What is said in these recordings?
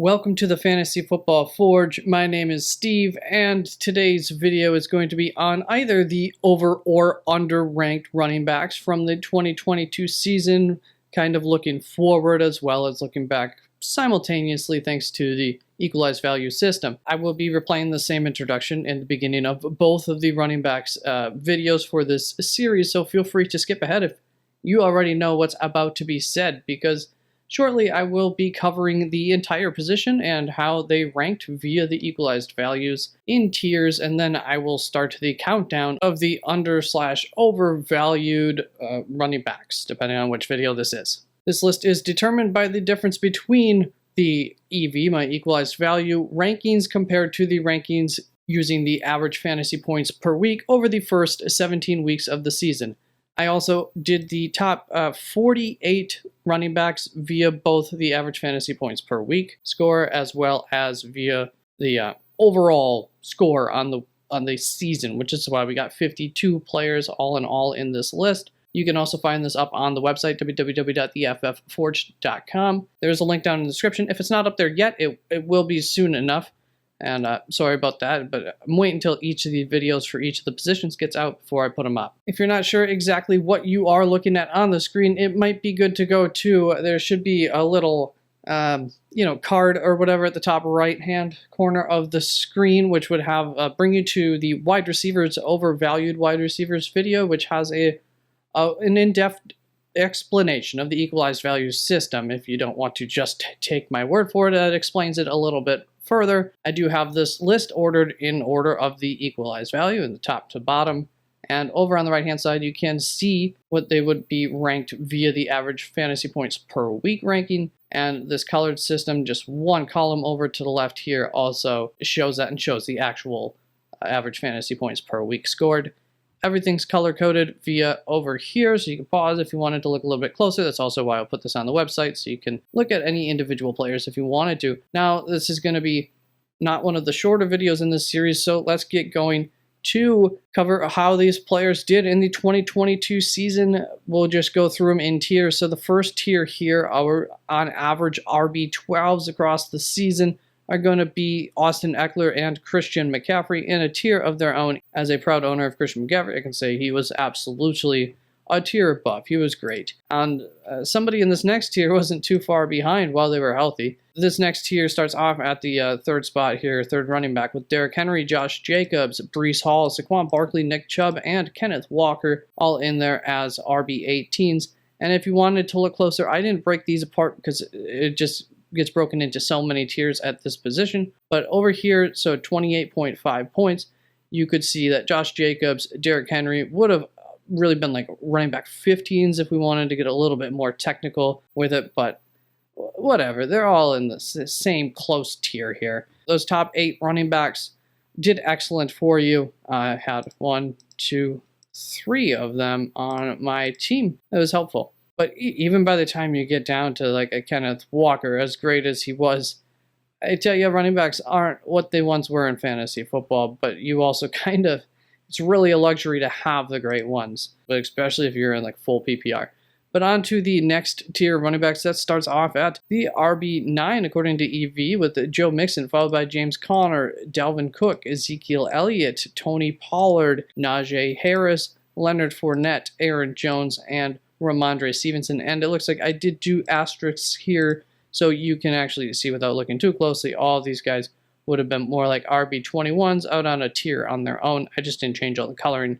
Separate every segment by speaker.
Speaker 1: Welcome to the Fantasy Football Forge. My name is Steve, and today's video is going to be on either the over or under ranked running backs from the 2022 season, kind of looking forward as well as looking back simultaneously thanks to the equalized value system. I will be replaying the same introduction in the beginning of both of the running backs videos for this series, so feel free to skip ahead if you already know what's about to be said, because shortly, I will be covering the entire position and how they ranked via the equalized values in tiers, and then I will start the countdown of the under/overvalued running backs, depending on which video this is. This list is determined by the difference between the EV, my equalized value, rankings compared to the rankings using the average fantasy points per week over the first 17 weeks of the season. I also did the top 48 running backs via both the average fantasy points per week score as well as via the overall score on the season, which is why we got 52 players all in all in this list. You can also find this up on the website, www.theFFforge.com. There's a link down in the description. If it's not up there yet, it will be soon enough. And sorry about that, but I'm waiting until each of the videos for each of the positions gets out before I put them up. If you're not sure exactly what you are looking at on the screen, it might be good to go to, there should be a little, card or whatever at the top right-hand corner of the screen, which would have bring you to the wide receivers, overvalued wide receivers video, which has an in-depth explanation of the equalized value system. If you don't want to just take my word for it, that explains it a little bit further. I do have this list ordered in order of the equalized value in the top to bottom, and over on the right hand side you can see what they would be ranked via the average fantasy points per week ranking, and this colored system, just one column over to the left here, also shows that and shows the actual average fantasy points per week scored. Everything's color-coded via over here, so you can pause if you wanted to look a little bit closer. That's also why I'll put this on the website, so you can look at any individual players if you wanted to. Now, this is going to be not one of the shorter videos in this series, so let's get going to cover how these players did in the 2022 season. We'll just go through them in tiers. So the first tier here, our on average RB12s across the season, are going to be Austin Eckler and Christian McCaffrey in a tier of their own. As a proud owner of Christian McCaffrey, I can say he was absolutely a tier above. He was great. And somebody in this next tier wasn't too far behind while they were healthy. This next tier starts off at the third spot here, third running back, with Derrick Henry, Josh Jacobs, Breece Hall, Saquon Barkley, Nick Chubb, and Kenneth Walker, all in there as RB18s. And if you wanted to look closer, I didn't break these apart because it just gets broken into so many tiers at this position. But over here, so 28.5 points, you could see that Josh Jacobs, Derrick Henry would have really been like running back 15s if we wanted to get a little bit more technical with it, but whatever. They're all in the same close tier here. Those top 8 running backs did excellent for you. I had 1, 2, 3 of them on my team. It was helpful. But even by the time you get down to like a Kenneth Walker, as great as he was, I tell you, running backs aren't what they once were in fantasy football, but you also it's really a luxury to have the great ones, but especially if you're in like full PPR. But on to the next tier of running backs, that starts off at the RB9 according to EV, with Joe Mixon, followed by James Conner, Dalvin Cook, Ezekiel Elliott, Tony Pollard, Najee Harris, Leonard Fournette, Aaron Jones, and Ramondre Stevenson. And it looks like I did do asterisks here so you can actually see without looking too closely. All of these guys would have been more like RB21s out on a tier on their own. I just didn't change all the coloring,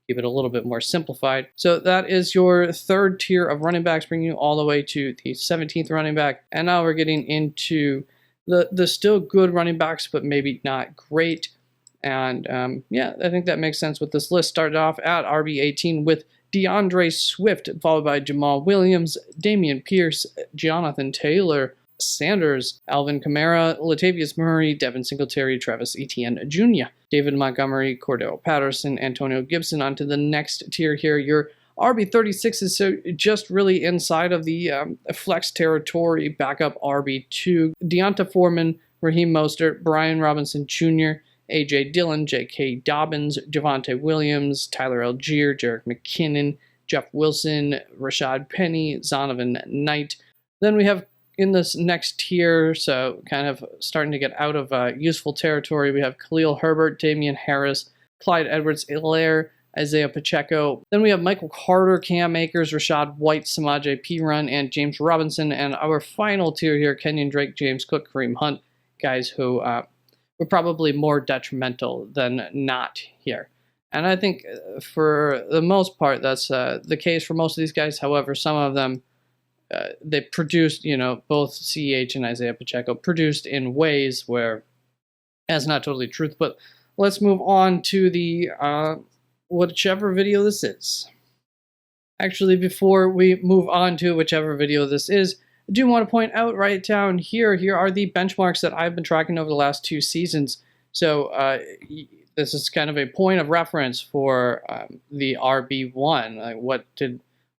Speaker 1: keep it a little bit more simplified. So that is your third tier of running backs, bringing you all the way to the 17th running back. And now we're getting into the still good running backs, but maybe not great. And yeah, I think that makes sense with this list. Started off at RB18 with DeAndre Swift, followed by Jamal Williams, Dameon Pierce, Jonathan Taylor, Sanders, Alvin Kamara, Latavius Murray, Devin Singletary, Travis Etienne Jr., David Montgomery, Cordell Patterson, Antonio Gibson. Onto the next tier here. Your RB36 is so just really inside of the flex territory. Backup RB2, Deonta Foreman, Raheem Mostert, Brian Robinson Jr., A.J. Dillon, J.K. Dobbins, Javonte Williams, Tyler Algier, Jerick McKinnon, Jeff Wilson, Rashad Penny, Zonovan Knight. Then we have In this next tier, so kind of starting to get out of useful territory, we have Khalil Herbert, Damian Harris, Clyde Edwards-Helaire, Isaiah Pacheco. Then we have Michael Carter, Cam Akers, Rashad White, Samaje Perine, and James Robinson. And our final tier here, Kenyon Drake, James Cook, Kareem Hunt, guys who were probably more detrimental than not here. And I think for the most part, that's the case for most of these guys. However, some of them, they produced, both CEH and Isaiah Pacheco produced in ways where that's not totally truth. But let's move on to the whichever video this is. Actually, before we move on to whichever video this is, I do want to point out right down here are the benchmarks that I've been tracking over the last 2 seasons. So this is kind of a point of reference for the RB1. Like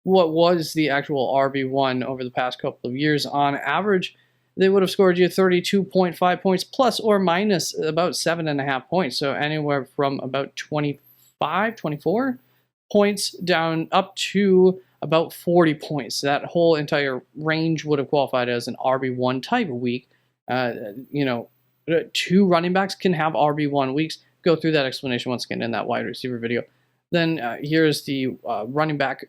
Speaker 1: what was the actual RB1 over the past couple of years? On average, they would have scored you 32.5 points plus or minus about 7.5 points. So anywhere from about 24 points down up to about 40 points. That whole entire range would have qualified as an RB1 type of week. 2 running backs can have RB1 weeks. Go through that explanation once again in that wide receiver video. Then here's the running back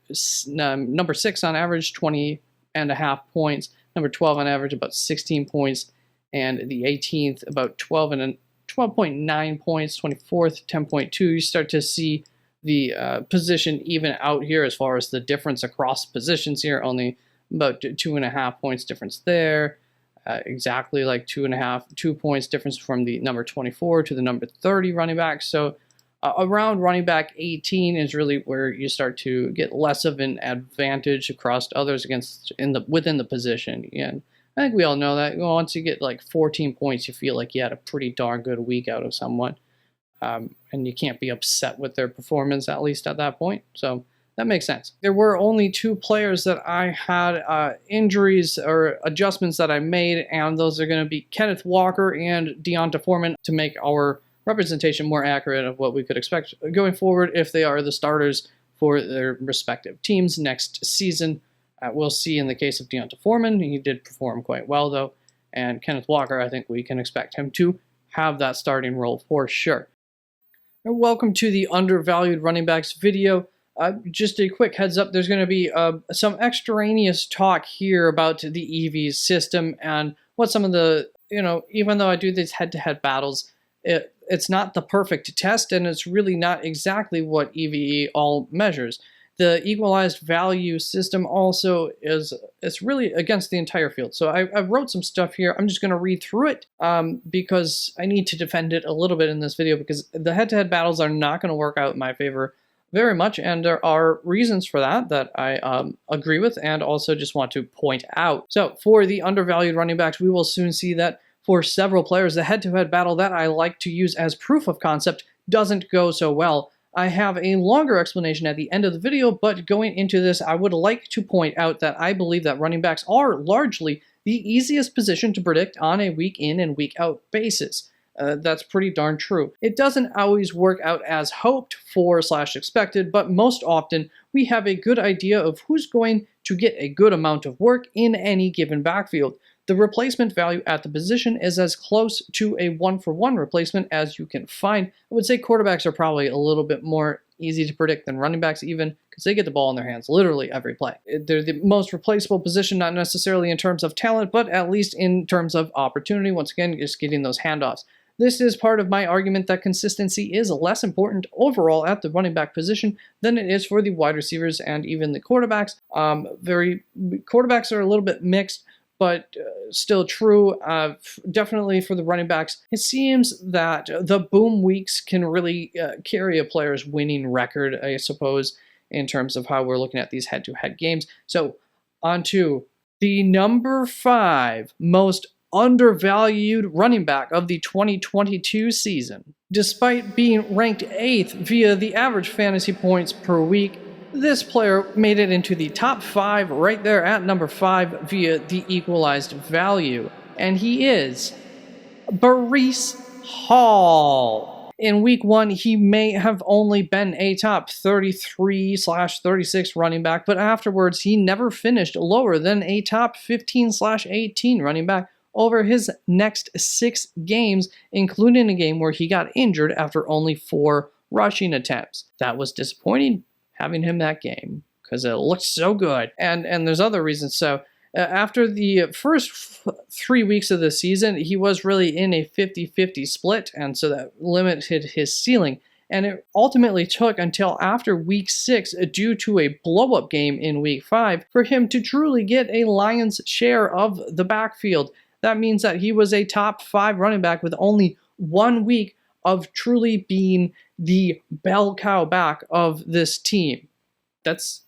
Speaker 1: number 6 on average, 20.5 points. Number 12 on average, about 16 points. And the 18th, about 12.9 points. 24th, 10.2. You start to see the position even out here as far as the difference across positions here. Only about 2.5 points difference there. Exactly like 2 points difference from the number 24 to the number 30 running back. So around running back 18 is really where you start to get less of an advantage across others within the position. And I think we all know that once you get like 14 points, you feel like you had a pretty darn good week out of someone. And you can't be upset with their performance, at least at that point. So that makes sense. There were only 2 players that I had injuries or adjustments that I made, and those are going to be Kenneth Walker and Deonta Foreman to make our representation more accurate of what we could expect going forward if they are the starters for their respective teams next season. We'll see in the case of Deonta Foreman. He did perform quite well, though. And Kenneth Walker, I think we can expect him to have that starting role for sure. And welcome to the Undervalued Running Backs video. Just a quick heads up, there's going to be some extraneous talk here about the EV system and what some of the, even though I do these head-to-head battles, it's not the perfect test, and it's really not exactly what EVE all measures. The equalized value system also it's really against the entire field. So I wrote some stuff here. I'm just going to read through it because I need to defend it a little bit in this video, because the head-to-head battles are not going to work out in my favor very much, and there are reasons for that I agree with and also just want to point out. So for the undervalued running backs, we will soon see that for several players, the head-to-head battle that I like to use as proof of concept doesn't go so well. I have a longer explanation at the end of the video, but going into this, I would like to point out that I believe that running backs are largely the easiest position to predict on a week in and week out basis. That's pretty darn true. It doesn't always work out as hoped for / expected, but most often we have a good idea of who's going to get a good amount of work in any given backfield. The replacement value at the position is as close to a 1-for-1 replacement as you can find. I would say quarterbacks are probably a little bit more easy to predict than running backs, even because they get the ball in their hands literally every play. They're the most replaceable position, not necessarily in terms of talent, but at least in terms of opportunity. Once again, just getting those handoffs. This is part of my argument that consistency is less important overall at the running back position than it is for the wide receivers and even the quarterbacks. Quarterbacks are a little bit mixed, but still true. Definitely for the running backs, it seems that the boom weeks can really carry a player's winning record, I suppose, in terms of how we're looking at these head-to-head games. So on to the number 5 most undervalued running back of the 2022 season. Despite being ranked 8th via the average fantasy points per week, this player made it into the top 5 right there at number 5 via the equalized value. And he is Breece Hall. In week 1, he may have only been a top 33/36 running back, but afterwards he never finished lower than a top 15/18 running back over his next 6 games, including a game where he got injured after only 4 rushing attempts. That was disappointing, having him that game, because it looked so good. And there's other reasons. So after the first 3 weeks of the season, he was really in a 50-50 split, and so that limited his ceiling. And it ultimately took until after week 6, due to a blow-up game in week 5, for him to truly get a lion's share of the backfield. That means that he was a top 5 running back with only 1 week of truly being the bell cow back of this team. That's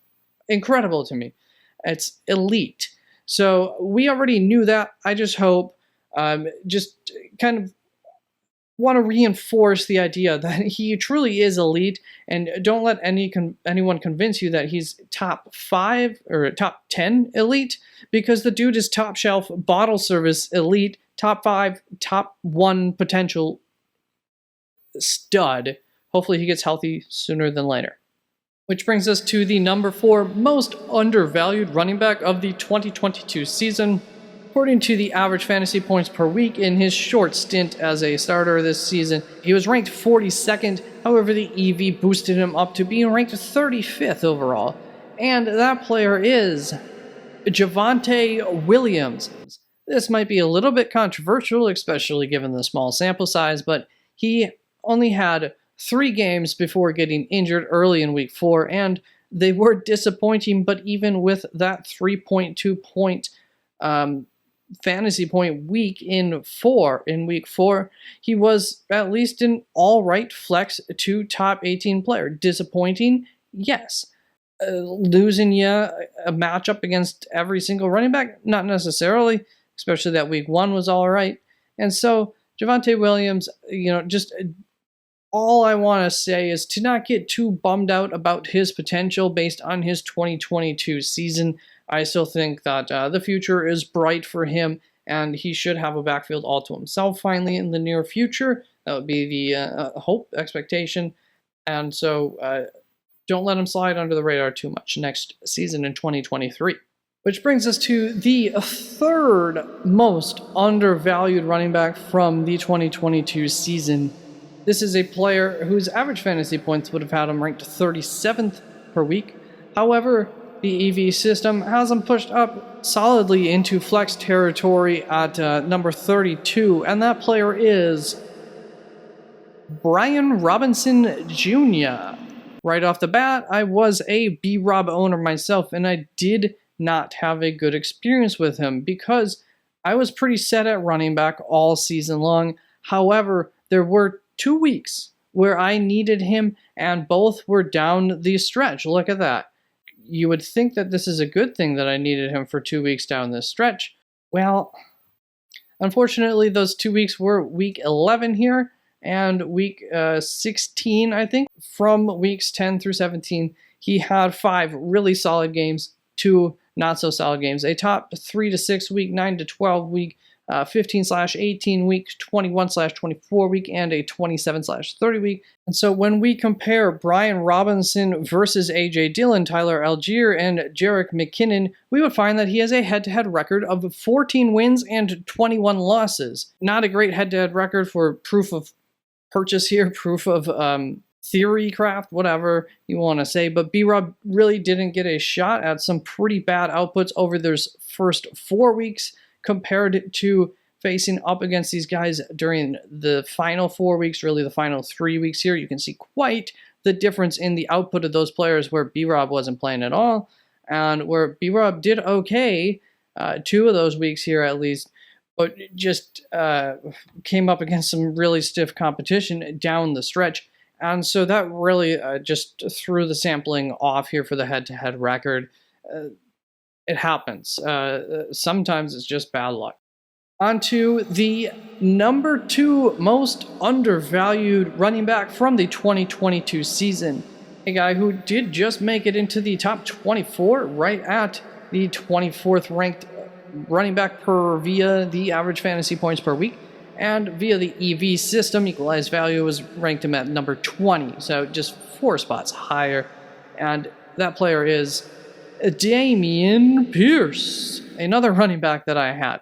Speaker 1: incredible to me. It's elite. So we already knew that. I just hope, just kind of want to reinforce the idea that he truly is elite, and don't let anyone convince you that he's top 5 or top 10 elite, because the dude is top shelf, bottle service elite, top 5, top 1 potential stud. Hopefully he gets healthy sooner than later. Which brings us to the number 4 most undervalued running back of the 2022 season. According to the average fantasy points per week in his short stint as a starter this season, he was ranked 42nd. However, the EV boosted him up to being ranked 35th overall. And that player is Javonte Williams. This might be a little bit controversial, especially given the small sample size, but he only had 3 games before getting injured early in week 4, and they were disappointing. But even with that 3.2 point fantasy point week in week 4, he was at least an all-right flex to top 18 player. Disappointing, yes. Losing a matchup against every single running back, not necessarily, especially that week 1 was all right. And so Javonte Williams, just all I want to say is to not get too bummed out about his potential based on his 2022 season. I still think that the future is bright for him, and he should have a backfield all to himself finally in the near future. That would be the hope, expectation. And so don't let him slide under the radar too much next season in 2023. Which brings us to the 3rd most undervalued running back from the 2022 season. This is a player whose average fantasy points would have had him ranked 37th per week. However, the EV system has him pushed up solidly into flex territory at number 32, and that player is Brian Robinson Jr. Right off the bat, I was a B-Rob owner myself, and I did not have a good experience with him because I was pretty set at running back all season long. However, there were 2 weeks where I needed him, and both were down the stretch. Look at that. You would think that this is a good thing that I needed him for 2 weeks down this stretch. Well, unfortunately, those 2 weeks were week 11 here and week 16, I think. From weeks 10 through 17, he had 5 really solid games, 2 not so solid games. A top 3 to 6 week, 9 to 12 week, 15/18 week, 21/24 week, and a 27/30 week. And so when we compare Brian Robinson versus A.J. Dillon, Tyler Algier, and Jerick McKinnon, we would find that he has a head-to-head record of 14 wins and 21 losses. Not a great head-to-head record for proof of purchase here, proof of theory craft, whatever you want to say, but B-Rob really didn't get a shot at some pretty bad outputs over those first 4 weeks, compared to facing up against these guys during the final 4 weeks, really the final 3 weeks here. You can see quite the difference in the output of those players where B-Rob wasn't playing at all, and where B-Rob did okay 2 of those weeks here at least, but just came up against some really stiff competition down the stretch. And so that really just threw the sampling off here for the head-to-head record. It happens. Sometimes it's just bad luck. On to the number 2 most undervalued running back from the 2022 season. A guy who did just make it into the top 24, right at the 24th ranked running back via the average fantasy points per week. And via the EV system, equalized value was ranked him at number 20, so just 4 spots higher. And that player is Dameon Pierce, another running back that I had.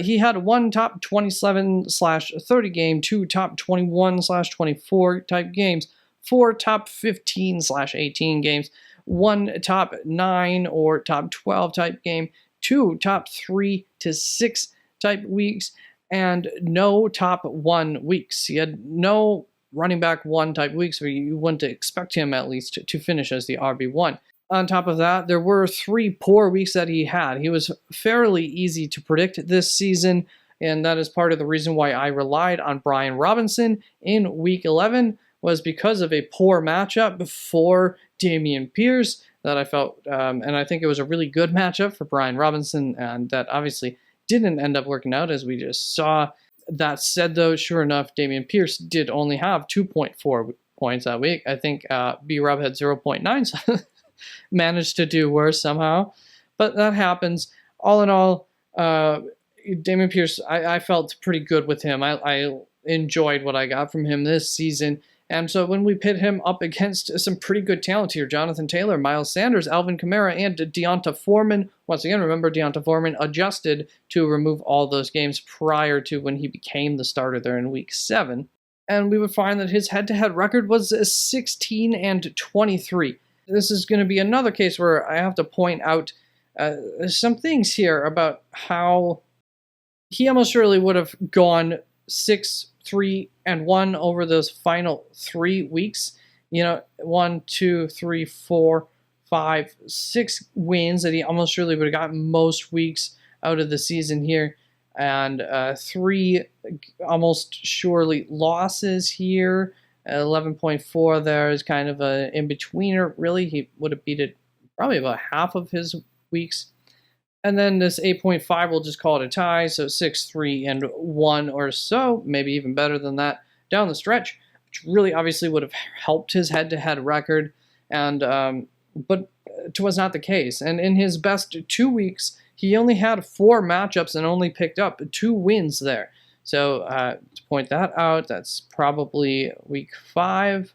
Speaker 1: He had 1 top 27/30 game, 2 top 21/24 type games, 4 top 15/18 games, 1 top 9 or top 12 type game, 2 top 3 to 6 type weeks, and no top 1 weeks. He had no running back 1 type weeks, where you wouldn't expect him at least to finish as the RB1. On top of that, there were 3 poor weeks that he had. He was fairly easy to predict this season, and that is part of the reason why I relied on Brian Robinson in Week 11, was because of a poor matchup for Dameon Pierce that I felt, and I think it was a really good matchup for Brian Robinson, and that obviously didn't end up working out, as we just saw. That said, though, sure enough, Dameon Pierce did only have 2.4 points that week. I think B-Rob had 0.9, so managed to do worse somehow. But that happens. All in all, Dameon Pierce, I felt pretty good with him. I enjoyed what I got from him this season. And so when we pit him up against some pretty good talent here, Jonathan Taylor, Miles Sanders, Alvin Kamara, and Deonta Foreman. Once again, remember, Deonta Foreman adjusted to remove all those games prior to when he became the starter there in Week 7. And we would find that his head-to-head record was 16-23. This is going to be another case where I have to point out some things here about how he almost surely would have gone 6-3-1 over those final 3 weeks. 1, 2, 3, 4, 5, 6 wins that he almost surely would have gotten most weeks out of the season here. And 3 almost surely losses here. 11.4 there is kind of a in-betweener. Really, he would have beat it probably about half of his weeks. And then this 8.5, we'll just call it a tie, so 6-3-1 or so, maybe even better than that down the stretch, which really obviously would have helped his head-to-head record, and but it was not the case. And in his best 2 weeks, he only had 4 matchups and only picked up 2 wins there. So to point that out, that's probably Week 5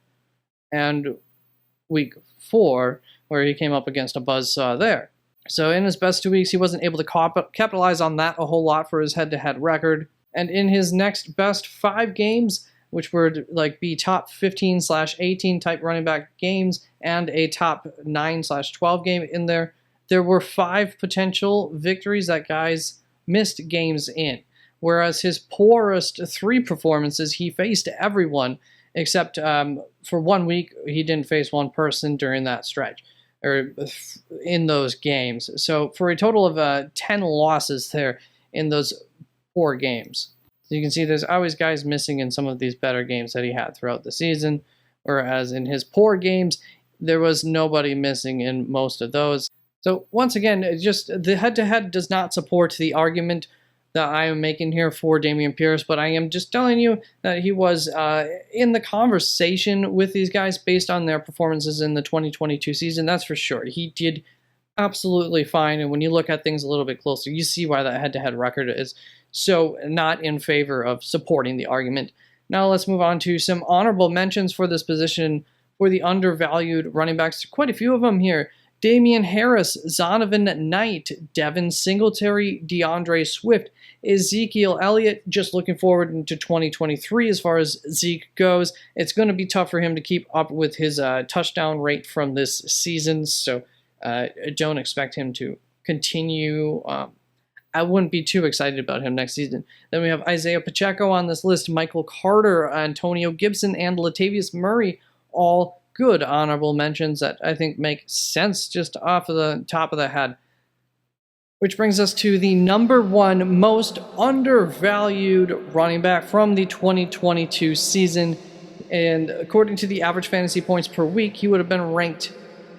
Speaker 1: and Week 4, where he came up against a buzzsaw there. So in his best 2 weeks, he wasn't able to capitalize on that a whole lot for his head-to-head record. And in his next best 5 games, which would be top 15/18 type running back games and a top 9/12 game in there, there were 5 potential victories that guys missed games in. Whereas his poorest 3 performances, he faced everyone except for 1 week, he didn't face one person during that stretch, or in those games. So for a total of 10 losses there in those poor games. So you can see there's always guys missing in some of these better games that he had throughout the season, whereas in his poor games, there was nobody missing in most of those. So once again, just the head-to-head does not support the argument that I am making here for Dameon Pierce, but I am just telling you that he was in the conversation with these guys based on their performances in the 2022 season. That's for sure. He did absolutely fine, and when you look at things a little bit closer, you see why that head-to-head record is so not in favor of supporting the argument. Now let's move on to some honorable mentions for this position for the undervalued running backs. Quite a few of them here. Damian Harris, Zonovan Knight, Devin Singletary, DeAndre Swift, Ezekiel Elliott. Just looking forward into 2023 as far as Zeke goes. It's going to be tough for him to keep up with his touchdown rate from this season, so don't expect him to continue. I wouldn't be too excited about him next season. Then we have Isaiah Pacheco on this list, Michael Carter, Antonio Gibson, and Latavius Murray, all good honorable mentions that I think make sense just off of the top of the head. Which brings us to the number 1 most undervalued running back from the 2022 season. And according to the average fantasy points per week, he would have been ranked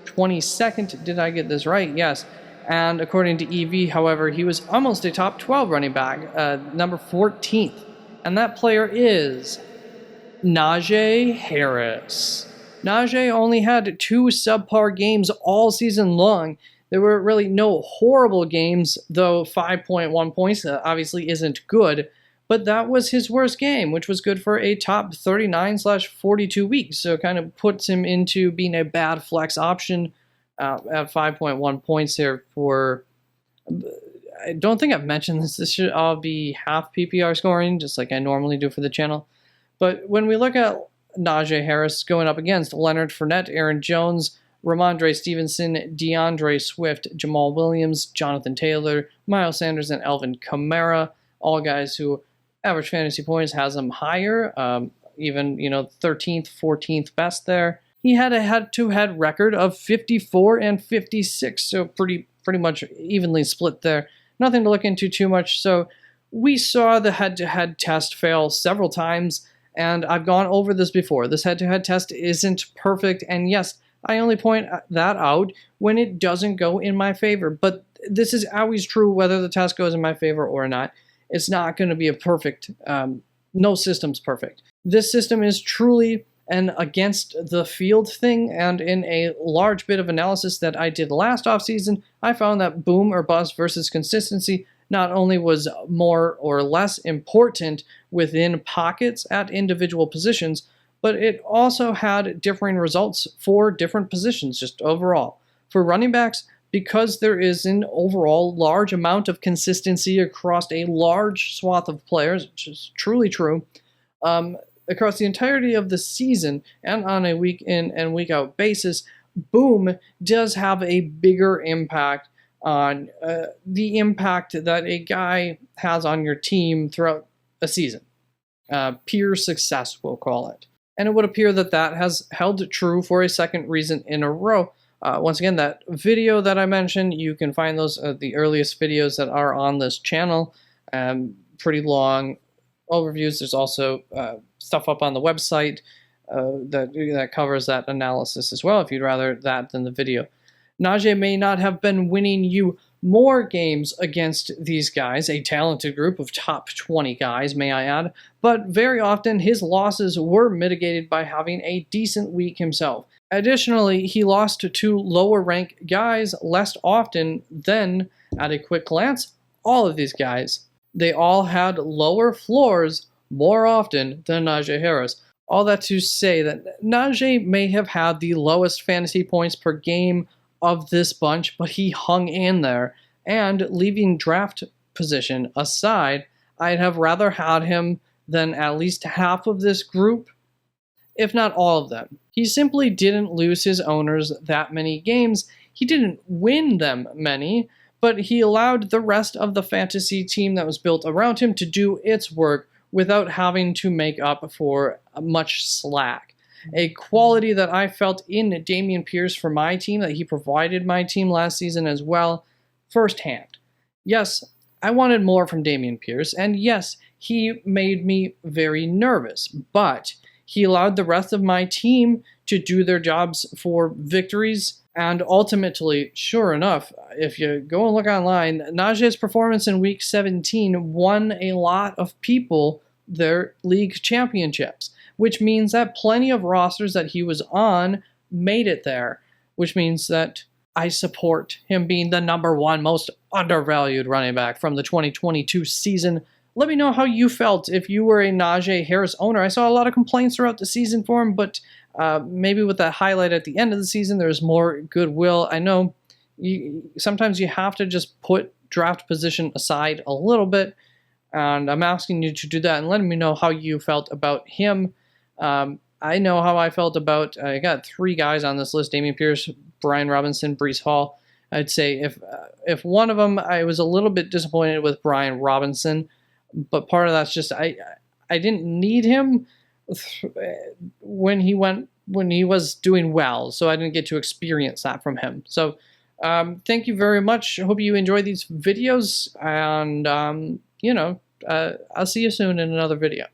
Speaker 1: 22nd. Did I get this right? Yes. And according to EV, however, he was almost a top 12 running back, number 14th. And that player is Najee Harris. Najee only had 2 subpar games all season long. There were really no horrible games, though 5.1 points obviously isn't good. but that was his worst game, which was good for a top 39/42 weeks. So it kind of puts him into being a bad flex option at 5.1 points here for. I don't think I've mentioned this. This should all be half PPR scoring, just like I normally do for the channel. But when we look at Najee Harris going up against Leonard Fournette, Aaron Jones, Ramondre Stevenson, DeAndre Swift, Jamal Williams, Jonathan Taylor, Miles Sanders, and Alvin Kamara, all guys who average fantasy points has them higher, even 13th, 14th best there. He had a head-to-head record of 54 and 56, so pretty much evenly split there. Nothing to look into too much. So we saw the head-to-head test fail several times, and I've gone over this before. This head-to-head test isn't perfect, and yes, I only point that out when it doesn't go in my favor. But this is always true whether the test goes in my favor or not. It's not going to be a perfect, no system's perfect. This system is truly an against the field thing, and in a large bit of analysis that I did last offseason, I found that boom or bust versus consistency not only was more or less important within pockets at individual positions, but it also had differing results for different positions just overall. For running backs, because there is an overall large amount of consistency across a large swath of players, which is truly true, across the entirety of the season and on a week in and week out basis, boom does have a bigger impact on the impact that a guy has on your team throughout a season. Pure success, we'll call it. And it would appear that that has held true for a second reason in a row. Once again, that video that I mentioned, you can find those the earliest videos that are on this channel. Pretty long overviews. There's also stuff up on the website that covers that analysis as well, if you'd rather that than the video. Najee may not have been winning you more games against these guys, a talented group of top 20 guys, may I add, but very often his losses were mitigated by having a decent week himself. Additionally, he lost to lower rank guys less often than, at a quick glance, all of these guys. They all had lower floors more often than Najee Harris. All that to say that Najee may have had the lowest fantasy points per game of this bunch, but he hung in there. And leaving draft position aside, I'd have rather had him than at least half of this group, if not all of them. He simply didn't lose his owners that many games. He didn't win them many, but he allowed the rest of the fantasy team that was built around him to do its work without having to make up for much slack. A quality that I felt in Dameon Pierce for my team, that he provided my team last season as well, firsthand. Yes, I wanted more from Dameon Pierce, and yes, he made me very nervous, but he allowed the rest of my team to do their jobs for victories, and ultimately, sure enough, if you go and look online, Najee's performance in Week 17 won a lot of people their league championships, which means that plenty of rosters that he was on made it there, which means that I support him being the #1 most undervalued running back from the 2022 season. Let me know how you felt if you were a Najee Harris owner. I saw a lot of complaints throughout the season for him, but maybe with that highlight at the end of the season, there's more goodwill. I know sometimes you have to just put draft position aside a little bit, and I'm asking you to do that and letting me know how you felt about him. I know how I felt about, I got 3 guys on this list: Dameon Pierce, Brian Robinson, Breece Hall. I'd say if one of them, I was a little bit disappointed with Brian Robinson, but part of that's just I didn't need him when he was doing well, so I didn't get to experience that from him. So thank you very much. I hope you enjoy these videos, and I'll see you soon in another video.